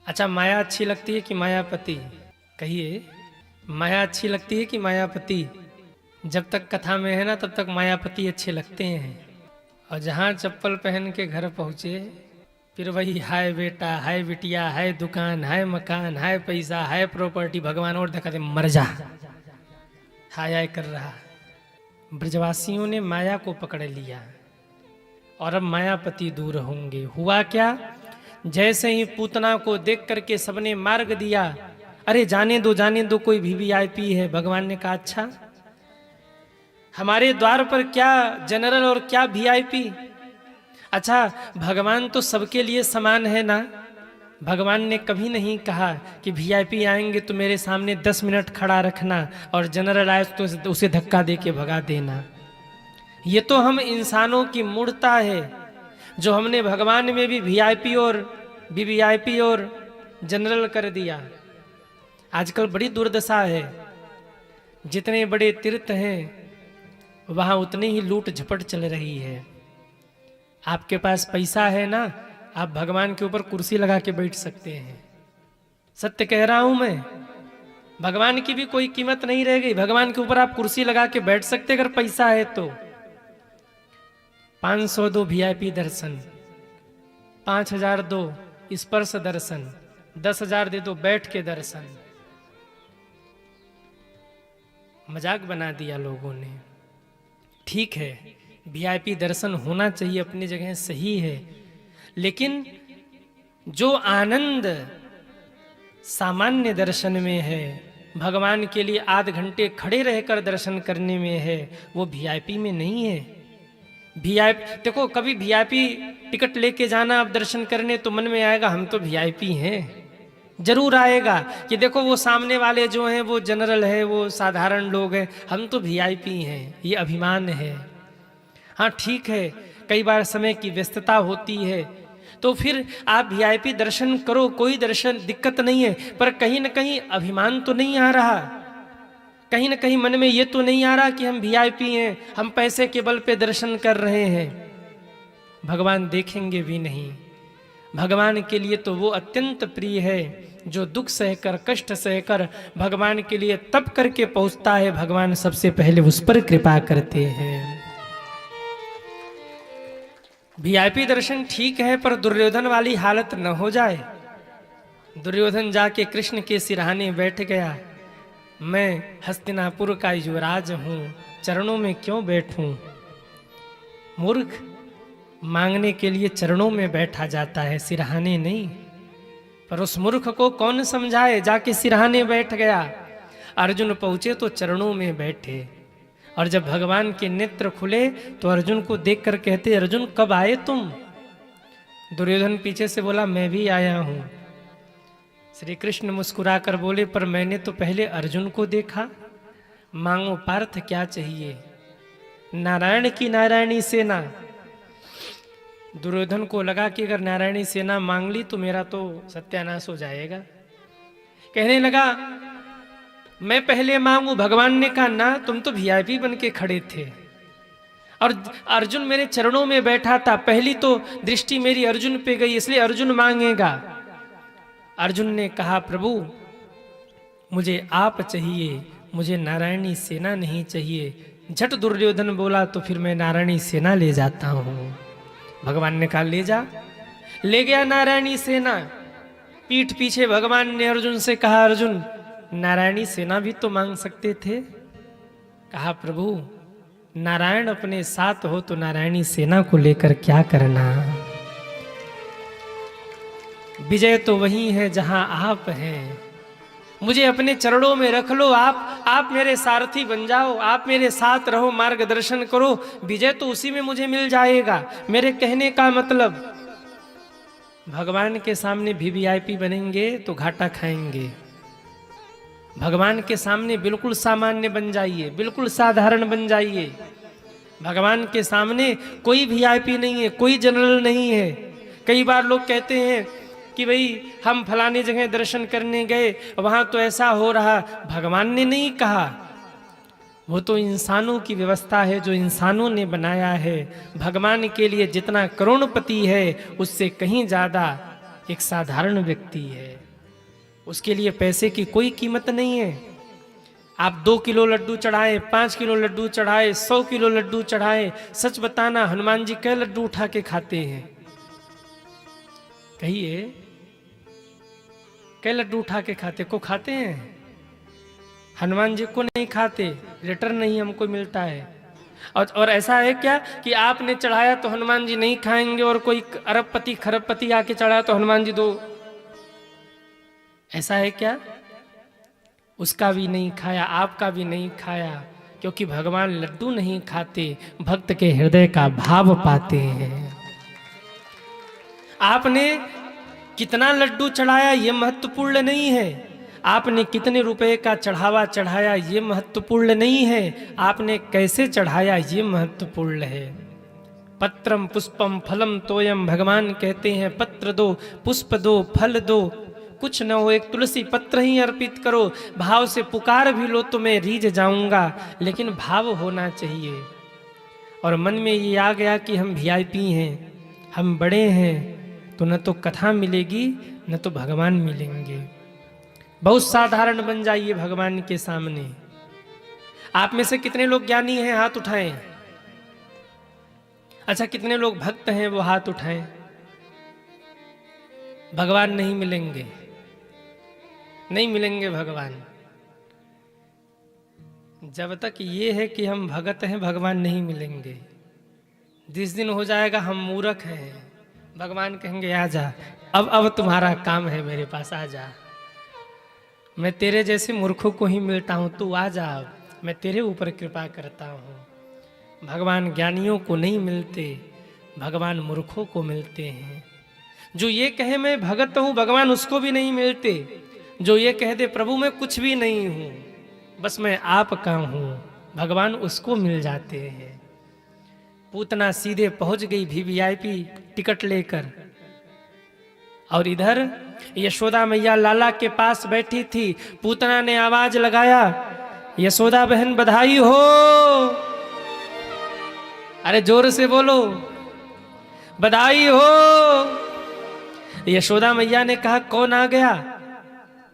अच्छा, माया अच्छी लगती है कि मायापति? कहिए, माया अच्छी लगती है कि मायापति? जब तक कथा में है ना तब तक मायापति अच्छे लगते हैं, और जहाँ चप्पल पहन के घर पहुँचे फिर वही हाय बेटा, हाय बिटिया, हाय दुकान, हाय मकान, हाय पैसा, हाय प्रॉपर्टी, भगवान और दिखा दे मर जा, हाय हाय कर रहा। ब्रजवासियों ने माया को पकड़ लिया और अब मायापति दूर होंगे। हुआ क्या, जैसे ही पूतना को देख करके सबने मार्ग दिया, अरे जाने दो कोई वीवीआईपी है। भगवान ने कहा अच्छा, हमारे द्वार पर क्या जनरल और क्या वीआईपी? अच्छा, भगवान तो सबके लिए समान है ना। भगवान ने कभी नहीं कहा कि वीआईपी आएंगे तो मेरे सामने 10 मिनट खड़ा रखना और जनरल आए तो उसे धक्का दे के भगा देना। ये तो हम इंसानों की मूर्खता है जो हमने भगवान में भी वीआईपी और वीवीआईपी और जनरल कर दिया। आजकल बड़ी दुर्दशा है, जितने बड़े तीर्थ हैं वहाँ उतनी ही लूट झपट चल रही है। आपके पास पैसा है ना, आप भगवान के ऊपर कुर्सी लगा के बैठ सकते हैं। सत्य कह रहा हूं मैं, भगवान की भी कोई कीमत नहीं रह गई। भगवान के ऊपर आप कुर्सी लगा के बैठ सकते अगर पैसा है तो। 500 दो वीआईपी दर्शन, 5000 दो स्पर्श दर्शन, 10,000 दे दो बैठ के दर्शन। मजाक बना दिया लोगों ने। ठीक है, वीआईपी दर्शन होना चाहिए, अपनी जगह सही है, लेकिन जो आनंद सामान्य दर्शन में है, भगवान के लिए आध घंटे खड़े रहकर दर्शन करने में है, वो वीआईपी में नहीं है। वीआईपी देखो, कभी वीआईपी टिकट लेके जाना आप दर्शन करने तो मन में आएगा हम तो वीआईपी हैं, जरूर आएगा कि देखो वो सामने वाले जो हैं वो जनरल है, वो साधारण लोग हैं, हम तो वीआईपी हैं, ये अभिमान है। हाँ ठीक है, कई बार समय की व्यस्तता होती है तो फिर आप वीआईपी दर्शन करो, कोई दर्शन दिक्कत नहीं है, पर कहीं ना कहीं अभिमान तो नहीं आ रहा, कहीं ना कहीं मन में ये तो नहीं आ रहा कि हम वीआईपी हैं, हम पैसे के बल पे दर्शन कर रहे हैं। भगवान देखेंगे भी नहीं। भगवान के लिए तो वो अत्यंत प्रिय है जो दुख सहकर, कष्ट सहकर भगवान के लिए तप करके पहुंचता है, भगवान सबसे पहले उस पर कृपा करते हैं। वीआईपी दर्शन ठीक है, पर दुर्योधन वाली हालत न हो जाए। दुर्योधन जाके कृष्ण के सिरहाने बैठ गया, मैं हस्तिनापुर का युवराज हूं, चरणों में क्यों बैठूं। मूर्ख, मांगने के लिए चरणों में बैठा जाता है, सिरहाने नहीं। पर उस मूर्ख को कौन समझाए, जाके सिरहाने बैठ गया। अर्जुन पहुंचे तो चरणों में बैठे, और जब भगवान के नेत्र खुले तो अर्जुन को देखकर कहते, अर्जुन कब आए तुम? दुर्योधन पीछे से बोला, मैं भी आया हूं। श्री कृष्ण मुस्कुराकर बोले, पर मैंने तो पहले अर्जुन को देखा। मांगो पार्थ क्या चाहिए, नारायण की नारायणी सेना। दुर्योधन को लगा कि अगर नारायणी सेना मांग ली तो मेरा तो सत्यानाश हो जाएगा। कहने लगा, मैं पहले मांगू। भगवान ने कहा ना, तुम तो वीआईपी बन के खड़े थे और अर्जुन मेरे चरणों में बैठा था, पहली तो दृष्टि मेरी अर्जुन पे गई, इसलिए अर्जुन मांगेगा। अर्जुन ने कहा, प्रभु मुझे आप चाहिए, मुझे नारायणी सेना नहीं चाहिए। झट दुर्योधन बोला, तो फिर मैं नारायणी सेना ले जाता हूं। भगवान ने कहा, ले जा। ले गया नारायणी सेना। पीठ पीछे भगवान ने अर्जुन से कहा, अर्जुन नारायणी सेना भी तो मांग सकते थे। कहा, प्रभु नारायण अपने साथ हो तो नारायणी सेना को लेकर क्या करना। विजय तो वही है जहां आप हैं, मुझे अपने चरणों में रख लो। आप मेरे सारथी बन जाओ, आप मेरे साथ रहो, मार्गदर्शन करो, विजय तो उसी में मुझे मिल जाएगा। मेरे कहने का मतलब, भगवान के सामने वीवीआईपी बनेंगे तो घाटा खाएंगे। भगवान के सामने बिल्कुल सामान्य बन जाइए, बिल्कुल साधारण बन जाइए। भगवान के सामने कोई वीआईपी नहीं है, कोई जनरल नहीं है। कई बार लोग कहते हैं कि भाई हम फलाने जगह दर्शन करने गए, वहां तो ऐसा हो रहा। भगवान ने नहीं कहा, वो तो इंसानों की व्यवस्था है जो इंसानों ने बनाया है। भगवान के लिए जितना करोड़पति है उससे कहीं ज्यादा एक साधारण व्यक्ति है, उसके लिए पैसे की कोई कीमत नहीं है। आप 2 किलो लड्डू चढ़ाए, 5 किलो लड्डू चढ़ाए, 100 किलो लड्डू चढ़ाए, सच बताना हनुमान जी कै लड्डू उठा के खाते हैं? कहिए, कै लड्डू उठा के खाते? को खाते हैं? हनुमान जी को नहीं खाते, रिटर्न नहीं हमको मिलता है। और ऐसा है क्या कि आपने चढ़ाया तो हनुमान जी नहीं खाएंगे, और कोई अरबपति खरबपति आके चढ़ाया तो हनुमान जी दो? ऐसा है क्या? उसका भी नहीं खाया, आपका भी नहीं खाया, क्योंकि भगवान लड्डू नहीं खाते, भक्त के हृदय का भाव पाते हैं। आपने कितना लड्डू चढ़ाया ये महत्वपूर्ण नहीं है, आपने कितने रुपए का चढ़ावा चढ़ाया ये महत्वपूर्ण नहीं है, आपने कैसे चढ़ाया ये महत्वपूर्ण है। पत्रम पुष्पम फलम तोयम, भगवान कहते हैं पत्र दो, पुष्प दो, फल दो, कुछ न हो एक तुलसी पत्र ही अर्पित करो। भाव से पुकार भी लो तो मैं रीझ जाऊंगा, लेकिन भाव होना चाहिए। और मन में ये आ गया कि हम वीआईपी हैं, हम बड़े हैं, तो न तो कथा मिलेगी न तो भगवान मिलेंगे। बहुत साधारण बन जाइए भगवान के सामने। आप में से कितने लोग ज्ञानी हैं? हाथ उठाएं। अच्छा, कितने लोग भक्त हैं? वो हाथ उठाएं। भगवान नहीं मिलेंगे, नहीं मिलेंगे भगवान। जब तक ये है कि हम भगत हैं, भगवान नहीं मिलेंगे। जिस दिन हो जाएगा हम मूर्ख हैं, भगवान कहेंगे आ जा, अब तुम्हारा काम है, मेरे पास आ जा। मैं तेरे जैसे मूर्खों को ही मिलता हूं, तू आ जा, मैं तेरे ऊपर कृपा करता हूं। भगवान ज्ञानियों को नहीं मिलते, भगवान मूर्खों को मिलते हैं। जो ये कहे मैं भगत हूं, भगवान उसको भी नहीं मिलते। जो ये कह दे प्रभु मैं कुछ भी नहीं हूं, बस मैं आपका हूं, भगवान उसको मिल जाते हैं। पूतना सीधे पहुंच गई वीवीआईपी टिकट लेकर, और इधर यशोदा मैया लाला के पास बैठी थी। पूतना ने आवाज लगाया, यशोदा बहन बधाई हो। अरे जोर से बोलो, बधाई हो। यशोदा मैया ने कहा कौन आ गया?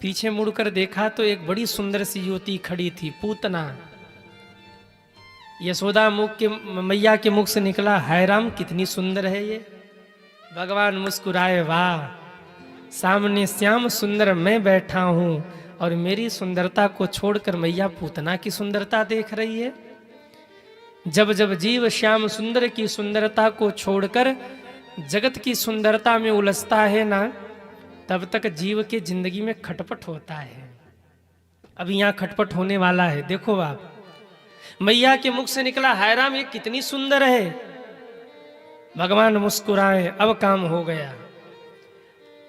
पीछे मुड़कर देखा तो एक बड़ी सुंदर सी युवती खड़ी थी, पूतना। यशोदा मैया के मुख से निकला, हाय राम कितनी सुंदर है ये। भगवान मुस्कुराए, वाह, सामने श्याम सुंदर मैं बैठा हूं और मेरी सुंदरता को छोड़कर मैया पूतना की सुंदरता देख रही है। जब जब जीव श्याम सुंदर की सुंदरता को छोड़कर जगत की सुंदरता में उलझता है ना, तब तक जीव के जिंदगी में खटपट होता है। अभी यहाँ खटपट होने वाला है। देखो आप, मैया के मुख से निकला, हाय राम ये कितनी सुंदर है। भगवान मुस्कुराए, अब काम हो गया।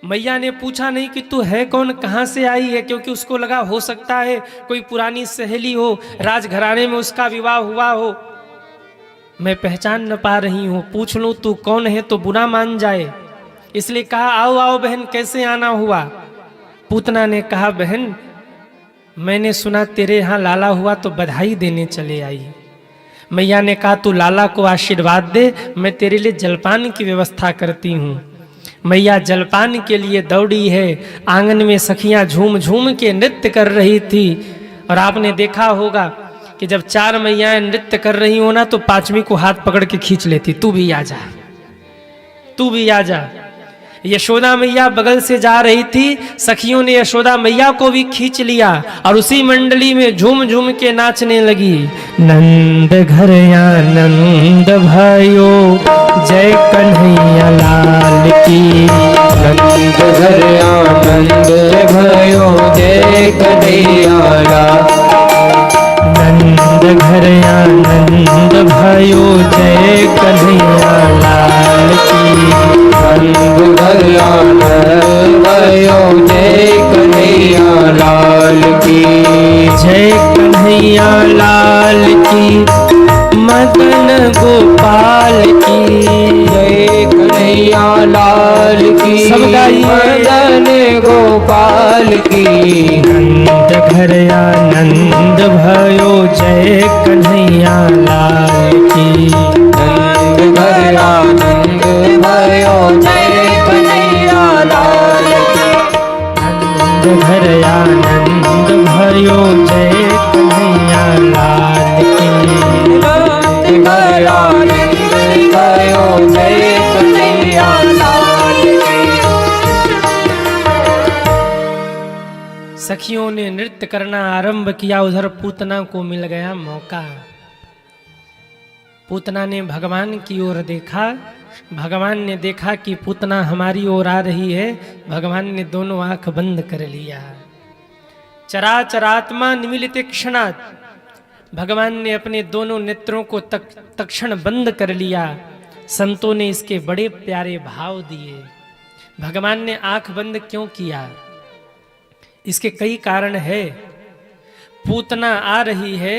मैया ने पूछा नहीं कि तू है कौन, कहां से आई है, क्योंकि उसको लगा हो सकता है कोई पुरानी सहेली हो, राजघराने में उसका विवाह हुआ हो, मैं पहचान न पा रही हूं, पूछ लूं तू कौन है तो बुरा मान जाए, इसलिए कहा आओ आओ बहन कैसे आना हुआ। पूतना ने कहा बहन मैंने सुना तेरे यहाँ लाला हुआ तो बधाई देने चले आई। मैया ने कहा तू लाला को आशीर्वाद दे, मैं तेरे लिए जलपान की व्यवस्था करती हूँ। मैया जलपान के लिए दौड़ी है। आंगन में सखियां झूम झूम के नृत्य कर रही थी। और आपने देखा होगा कि जब 4 मैयाएं नृत्य कर रही हो ना तो 5वीं को हाथ पकड़ के खींच लेती, तू भी आ जा, तू भी आ जा। यशोदा मैया बगल से जा रही थी, सखियों ने यशोदा मैया को भी खींच लिया और उसी मंडली में झूम झूम के नाचने लगी। नंद घर आनंद भयो जय कन्हैया लाल की, नंद घर आनंद भयो जय कन्हैया लाल, नंद घर आनंद भयो जय कन्हैया लाल की, नंद घर आनंद भयो जय कन्हैया लाल की, जय कन्हैया लाल की, मदन गोपाल की, जय कन्हैया लाल की, सब गाइए। मदन गोपाल की, नंद घर आनंद भयो जय कन्हैया लाल की, नंद घर आनंद भयो जय कन्हैया लाल घर आनंद भयो जय कन्हैया लाल की। नंद घर आनंद भयो जय कन्हैया लाल की। सखियों ने नृत्य करना आरंभ किया, उधर पूतना को मिल गया मौका। पूतना ने भगवान की ओर देखा, भगवान ने देखा कि पूतना हमारी ओर आ रही है, भगवान ने दोनों आंख बंद कर लिया। चराचरात्मा निमीलित क्षणात्, भगवान ने अपने दोनों नेत्रों को तक्षण बंद कर लिया। संतों ने इसके बड़े प्यारे भाव दिए। भगवान ने आंख बंद क्यों किया? इसके कई कारण है। पूतना आ रही है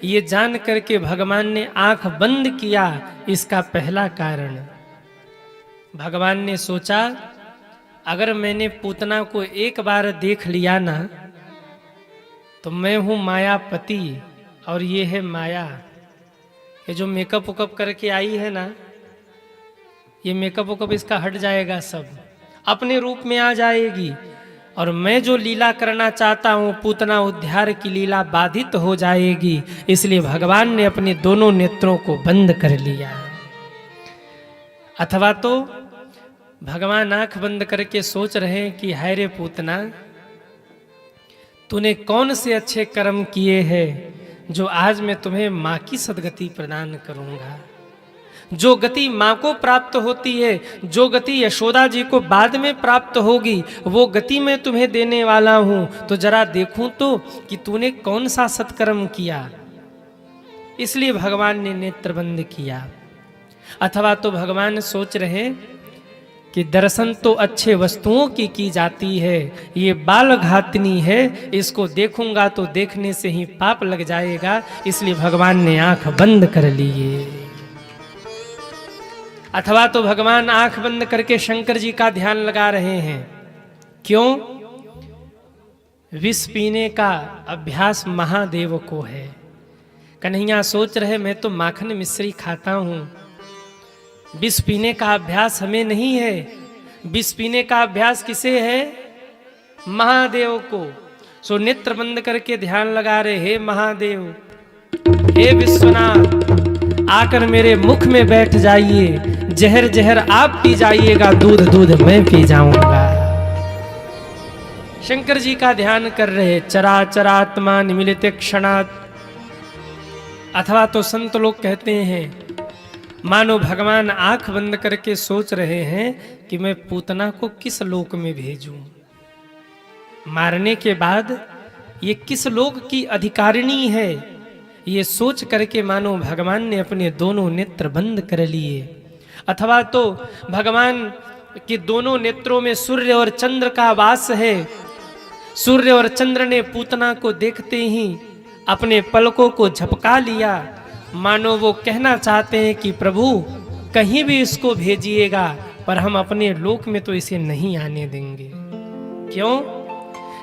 ये जान करके भगवान ने आंख बंद किया, इसका पहला कारण। भगवान ने सोचा अगर मैंने पूतना को एक बार देख लिया ना, तो मैं हूं मायापति और ये है माया। ये जो मेकअप वकअप करके आई है ना, ये मेकअप वकअप इसका हट जाएगा, सब अपने रूप में आ जाएगी। और मैं जो लीला करना चाहता हूं, पूतना उद्धार की लीला बाधित हो जाएगी। इसलिए भगवान ने अपने दोनों नेत्रों को बंद कर लिया। अथवा तो भगवान आंख बंद करके सोच रहे हैं कि हाय रे पूतना, तूने कौन से अच्छे कर्म किए हैं जो आज मैं तुम्हें मां की सदगति प्रदान करूंगा। जो गति मां को प्राप्त होती है, जो गति यशोदा जी को बाद में प्राप्त होगी, वो गति मैं तुम्हें देने वाला हूं। तो जरा देखूं तो कि तूने कौन सा सत्कर्म किया। इसलिए भगवान ने नेत्र बंद किया। अथवा तो भगवान सोच रहे कि दर्शन तो अच्छे वस्तुओं की जाती है, ये बाल घातनी है, इसको देखूंगा तो देखने से ही पाप लग जाएगा। इसलिए भगवान ने आंख बंद कर लिए। अथवा तो भगवान आंख बंद करके शंकर जी का ध्यान लगा रहे हैं। क्यों? विष पीने का अभ्यास महादेव को है। कन्हैया सोच रहे मैं तो माखन मिश्री खाता हूं, विष पीने का अभ्यास हमें नहीं है। विष पीने का अभ्यास किसे है? महादेव को। सो नेत्र बंद करके ध्यान लगा रहे, हे महादेव, हे विश्वनाथ, आकर मेरे मुख में बैठ जाइए। जहर जहर आप पी जाइएगा, दूध दूध मैं पी जाऊंगा। शंकर जी का ध्यान कर रहे। चराचरात्मा निमीलित क्षणात्। अथवा तो संत लोग कहते हैं मानो भगवान आंख बंद करके सोच रहे हैं कि मैं पूतना को किस लोक में भेजूं। मारने के बाद ये किस लोक की अधिकारिणी है, ये सोच करके मानो भगवान ने अपने दोनों नेत्र बंद कर लिए। अथवा तो भगवान के दोनों नेत्रों में सूर्य और चंद्र का वास है। सूर्य और चंद्र ने पूतना को देखते ही अपने पलकों को झपका लिया, मानो वो कहना चाहते हैं कि प्रभु कहीं भी इसको भेजिएगा, पर हम अपने लोक में तो इसे नहीं आने देंगे। क्यों?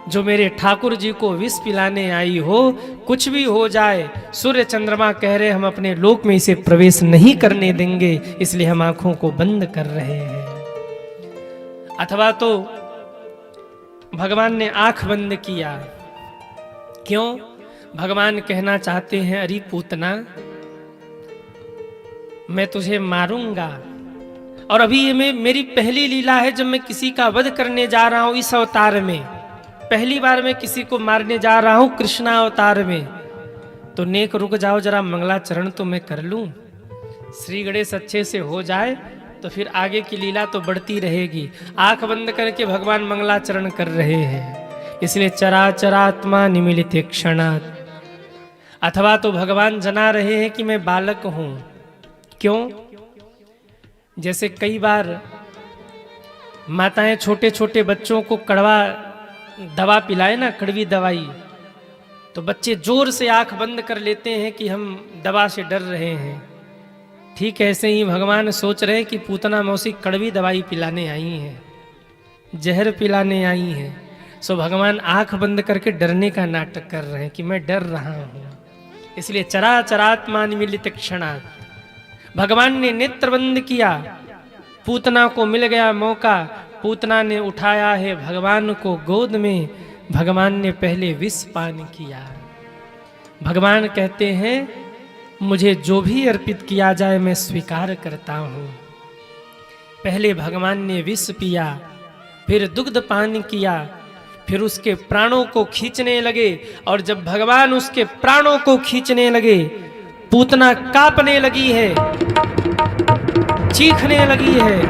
जो मेरे ठाकुर जी को विष पिलाने आई हो, कुछ भी हो जाए, सूर्य चंद्रमा कह रहे हम अपने लोक में इसे प्रवेश नहीं करने देंगे, इसलिए हम आंखों को बंद कर रहे हैं। अथवा तो भगवान ने आंख बंद किया। क्यों? भगवान कहना चाहते हैं अरे पूतना, मैं तुझे मारूंगा। और अभी ये मेरी पहली लीला है जब मैं किसी का वध करने जा रहा हूं इस अवतार में। पहली बार मैं किसी को मारने जा रहा हूं कृष्णा अवतार में। तो नेक रुक जाओ, जरा मंगलाचरण तो मैं कर लूं। श्री गणेश अच्छे से हो जाए तो फिर आगे की लीला तो बढ़ती रहेगी। आंख बंद करके भगवान मंगलाचरण कर रहे हैं। इसलिए चराचरात्मा निमीलित क्षणात्। अथवा तो भगवान जना रहे हैं कि मैं बालक हूं। क्यों? जैसे कई बार माताएं छोटे छोटे बच्चों को कड़वा दवा पिलाए ना, कड़वी दवाई, तो बच्चे जोर से आंख बंद कर लेते हैं कि हम दवा से डर रहे हैं। ठीक ऐसे ही भगवान सोच रहे कि पूतना मौसी कड़वी दवाई पिलाने आई हैं, जहर पिलाने आई हैं। सो भगवान आंख बंद करके डरने का नाटक कर रहे हैं कि मैं डर रहा हूं। इसलिए चराचरात्मा निमीलित क्षणात्। भगवान ने नेत्र बंद किया, पूतना को मिल गया मौका। पूतना ने उठाया है भगवान को गोद में, भगवान ने पहले विष पान किया। भगवान कहते हैं मुझे जो भी अर्पित किया जाए मैं स्वीकार करता हूँ। पहले भगवान ने विष पिया, फिर दुग्ध पान किया, फिर उसके प्राणों को खींचने लगे। और जब भगवान उसके प्राणों को खींचने लगे, पूतना कांपने लगी है, चीखने लगी है,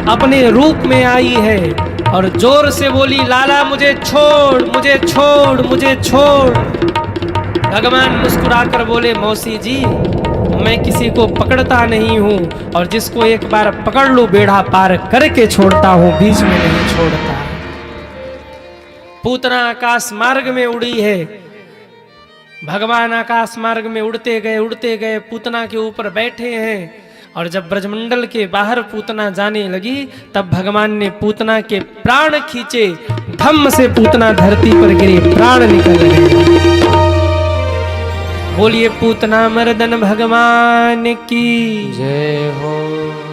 अपने रूप में आई है और जोर से बोली, लाला मुझे छोड़, मुझे छोड़, मुझे छोड़। भगवान मुस्कुराकर बोले, मौसी जी मैं किसी को पकड़ता नहीं हूं, और जिसको एक बार पकड़ लूं बेड़ा पार करके छोड़ता हूं, बीच में नहीं छोड़ता। पूतना आकाश मार्ग में उड़ी है। भगवान आकाश मार्ग में उड़ते गए, पूतना के ऊपर बैठे हैं। और जब ब्रजमंडल के बाहर पूतना जाने लगी, तब भगवान ने पूतना के प्राण खींचे, धम्म से पूतना धरती पर गिरी, प्राण निकल गए। बोलिए पूतना मर्दन भगवान की जय हो।